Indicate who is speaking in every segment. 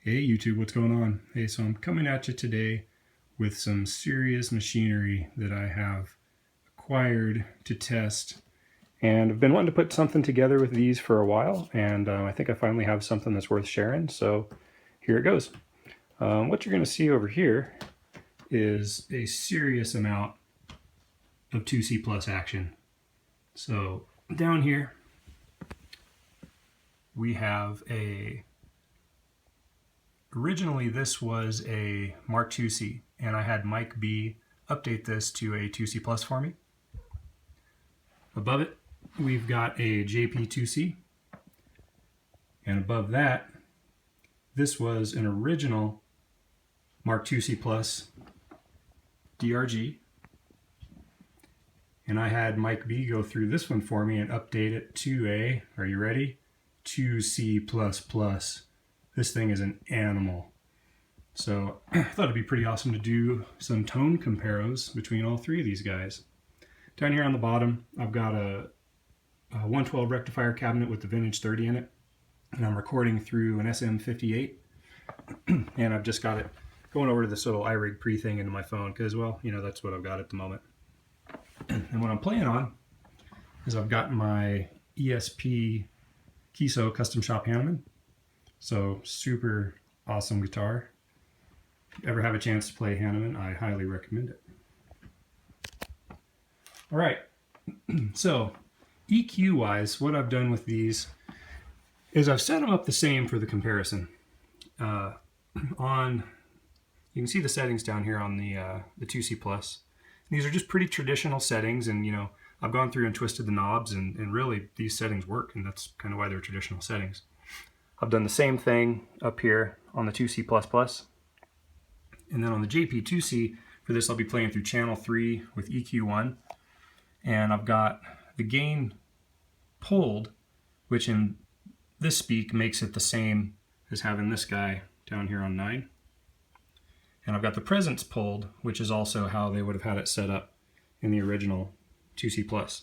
Speaker 1: Hey YouTube, what's going on? Hey, so I'm coming at you today with some serious machinery that I have acquired to test. And I've been wanting to put something together with these for a while, and I think I finally have something that's worth sharing, so here it goes. What you're going to see over here is a serious amount of 2C plus action. So down here we have originally this was a Mark IIC, and I had Mike B update this to a 2C plus for me. Above it we've got a JP-2C, and above that this was an original Mark IIC plus DRG, and I had Mike B go through this one for me and update it to a, are you ready, 2C plus plus. This thing is an animal. So I thought it'd be pretty awesome to do some tone comparos between all three of these guys. Down here on the bottom, I've got a 112 rectifier cabinet with the vintage 30 in it, and I'm recording through an SM58, and I've just got it going over to this little iRig pre thing into my phone because, well, you know, that's what I've got at the moment. And what I'm playing on is I've got my ESP Custom Shop Hanneman. So super awesome guitar. If you ever have a chance to play Hanneman, I highly recommend it. All right, so EQ wise, what I've done with these is I've set them up the same for the comparison. You can see the settings down here on the 2C plus. These are just pretty traditional settings, and you know, I've gone through and twisted the knobs, and really these settings work, and that's kind of why they're traditional settings. I've done the same thing up here on the 2C++, and then on the JP-2C, for this I'll be playing through channel 3 with EQ1, and I've got the gain pulled, which in this speak makes it the same as having this guy down here on 9. And I've got the presence pulled, which is also how they would have had it set up in the original 2C+.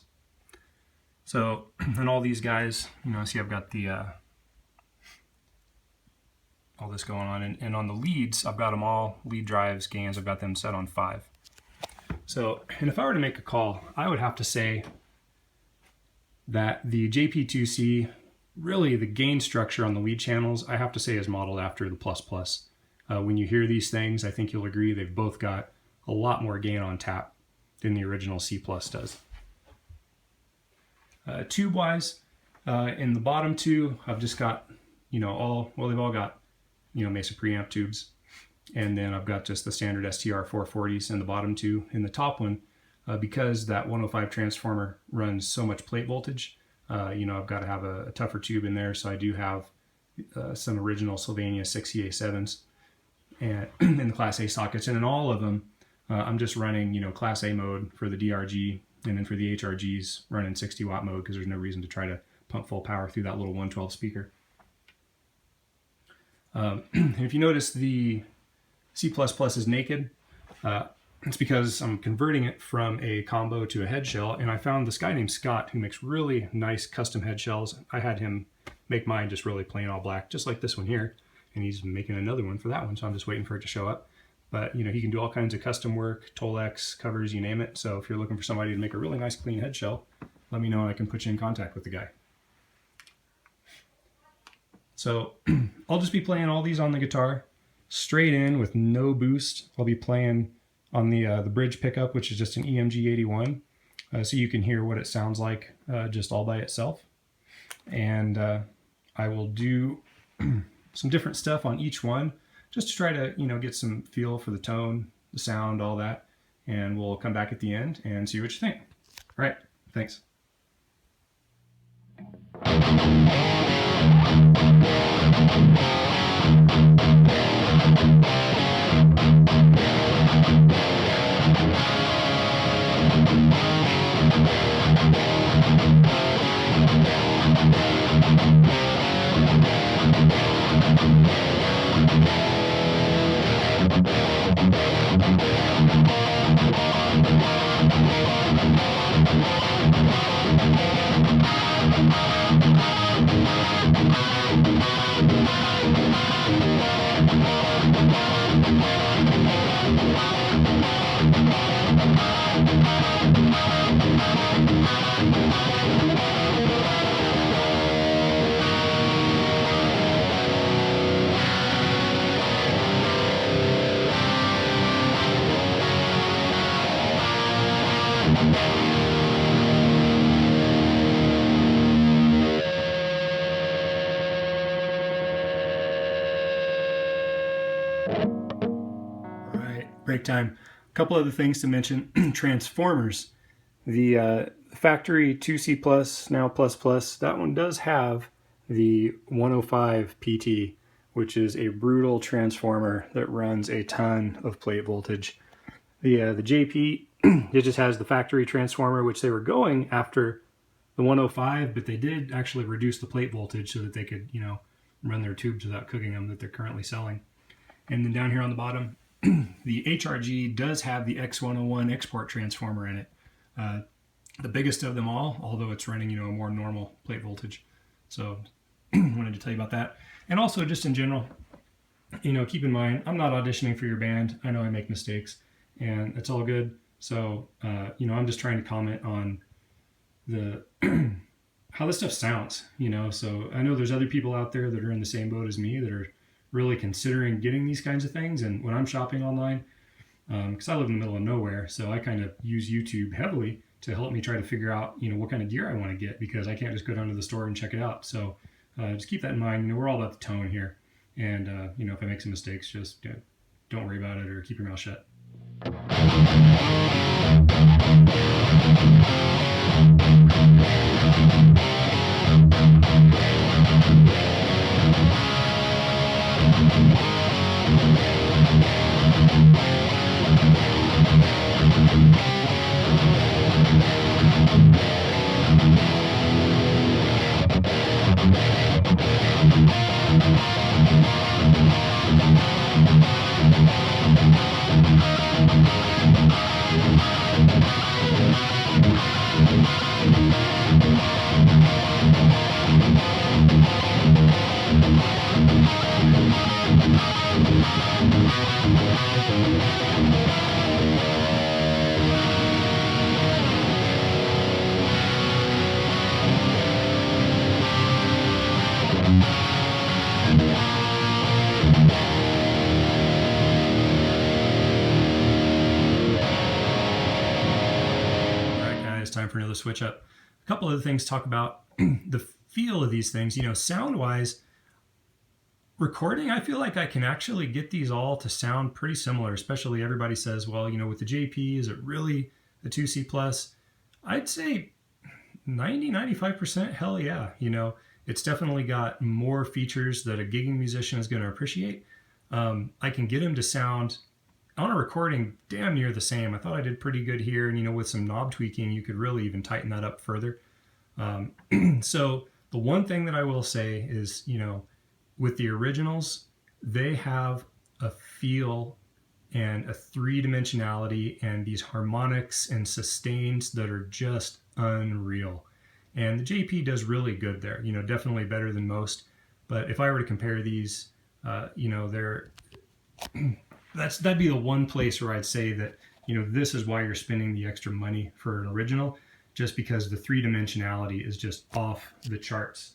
Speaker 1: So, and all these guys, you know, see I've got the all this going on, and on the leads, I've got them all, lead drives, gains, I've got them set on 5. So, and if I were to make a call, I would have to say that the JP-2C, really the gain structure on the lead channels, I have to say is modeled after the plus plus. When you hear these things, I think you'll agree they've both got a lot more gain on tap than the original C plus does. Tube-wise, in the bottom two, I've just got, you know, they've all got, you know, Mesa preamp tubes, and then I've got just the standard STR 440s in the bottom two. In the top one, because that 105 transformer runs so much plate voltage, you know, I've got to have a tougher tube in there, so I do have some original Sylvania 6EA7s and in the Class A sockets, and in all of them, I'm just running, you know, Class A mode for the DRG, and then for the HRGs, running 60 watt mode because there's no reason to try to pump full power through that little 112 speaker. And if you notice the C++ is naked, it's because I'm converting it from a combo to a headshell, and I found this guy named Scott who makes really nice custom headshells. I had him make mine just really plain all black, just like this one here, and he's making another one for that one, so I'm just waiting for it to show up. But you know, he can do all kinds of custom work, Tolex, covers, you name it. So if you're looking for somebody to make a really nice clean headshell, let me know and I can put you in contact with the guy. So I'll just be playing all these on the guitar, straight in with no boost. I'll be playing on the bridge pickup, which is just an EMG 81, so you can hear what it sounds like just all by itself. And I will do some different stuff on each one, just to try to, you know, get some feel for the tone, the sound, all that. And we'll come back at the end and see what you think. All right, thanks. All right, break time. A couple other things to mention. Transformers. The factory 2C plus, now plus plus, that one does have the 105 PT, which is a brutal transformer that runs a ton of plate voltage. The JP, it just has the factory transformer, which they were going after the 105, but they did actually reduce the plate voltage so that they could, you know, run their tubes without cooking them that they're currently selling. And then down here on the bottom, the HRG does have the X101 export transformer in it. The biggest of them all, although it's running, you know, a more normal plate voltage. So wanted to tell you about that. And also just in general, you know, keep in mind, I'm not auditioning for your band. I know I make mistakes and it's all good. So, you know, I'm just trying to comment on the how this stuff sounds, you know. So I know there's other people out there that are in the same boat as me that are really considering getting these kinds of things. And when I'm shopping online, because I live in the middle of nowhere, so I kind of use YouTube heavily to help me try to figure out, you know, what kind of gear I want to get, because I can't just go down to the store and check it out. So just keep that in mind. You know, we're all about the tone here. And, you know, if I make some mistakes, just don't worry about it or keep your mouth shut. Time for another switch up. A couple other things to talk about. The feel of these things, you know, sound wise, recording, I feel like I can actually get these all to sound pretty similar, especially everybody says, well, you know, with the JP, is it really the 2C plus? I'd say 90-95%, hell yeah. You know, it's definitely got more features that a gigging musician is going to appreciate. I can get them to sound on a recording damn near the same. I thought I did pretty good here, and you know, with some knob tweaking you could really even tighten that up further. So the one thing that I will say is, you know, with the originals, they have a feel and a three-dimensionality and these harmonics and sustains that are just unreal. And the JP does really good there, you know, definitely better than most. But if I were to compare these, you know, they're that'd be the one place where I'd say that, you know, this is why you're spending the extra money for an original, just because the three-dimensionality is just off the charts.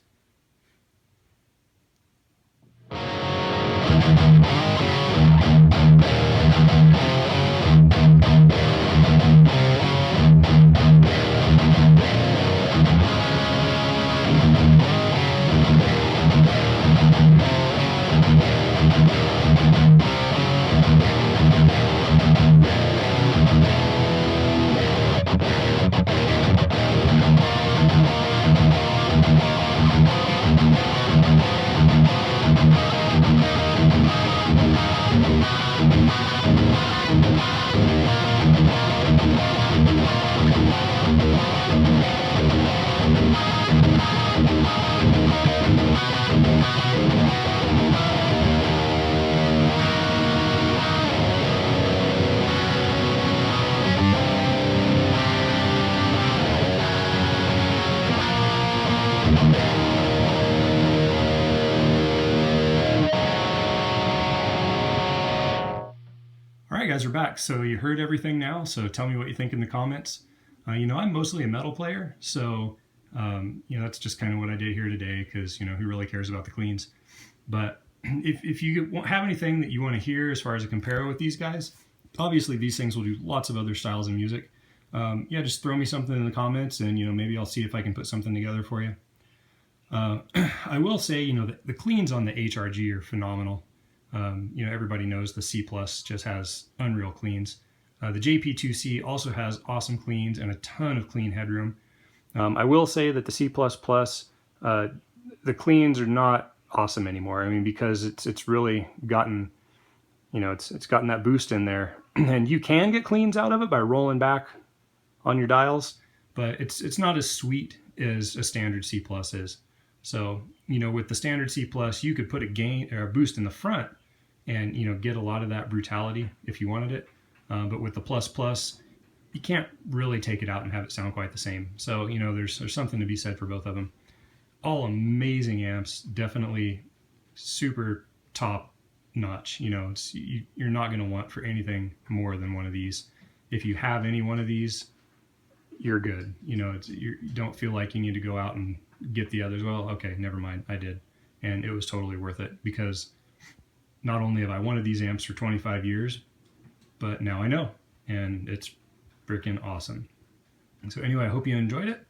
Speaker 1: Alright guys, we're back. So you heard everything now, so tell me what you think in the comments. You know, I'm mostly a metal player, so you know, that's just kind of what I did here today, because, you know, who really cares about the cleans? But if you have anything that you want to hear as far as a compare with these guys, obviously these things will do lots of other styles of music. Yeah, just throw me something in the comments, and, you know, maybe I'll see if I can put something together for you. I will say, you know, the cleans on the HRG are phenomenal. You know, everybody knows the C Plus just has unreal cleans. The JP-2C also has awesome cleans and a ton of clean headroom. I will say that the C++, the cleans are not awesome anymore. I mean, because it's really gotten, you know, it's gotten that boost in there, and you can get cleans out of it by rolling back on your dials, but it's not as sweet as a standard C+ is. So, you know, with the standard C+, you could put a gain or a boost in the front and, you know, get a lot of that brutality if you wanted it. But with the plus, you can't really take it out and have it sound quite the same. So, you know, there's something to be said for both of them. All amazing amps, definitely super top notch. You know, you're not going to want for anything more than one of these. If you have any one of these, you're good. You know, you don't feel like you need to go out and get the others. Well, okay, never mind, I did. And it was totally worth it, because not only have I wanted these amps for 25 years, but now I know, and it's freaking awesome. And so anyway, I hope you enjoyed it.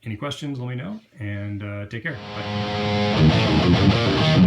Speaker 1: Any questions, let me know, and take care. Bye.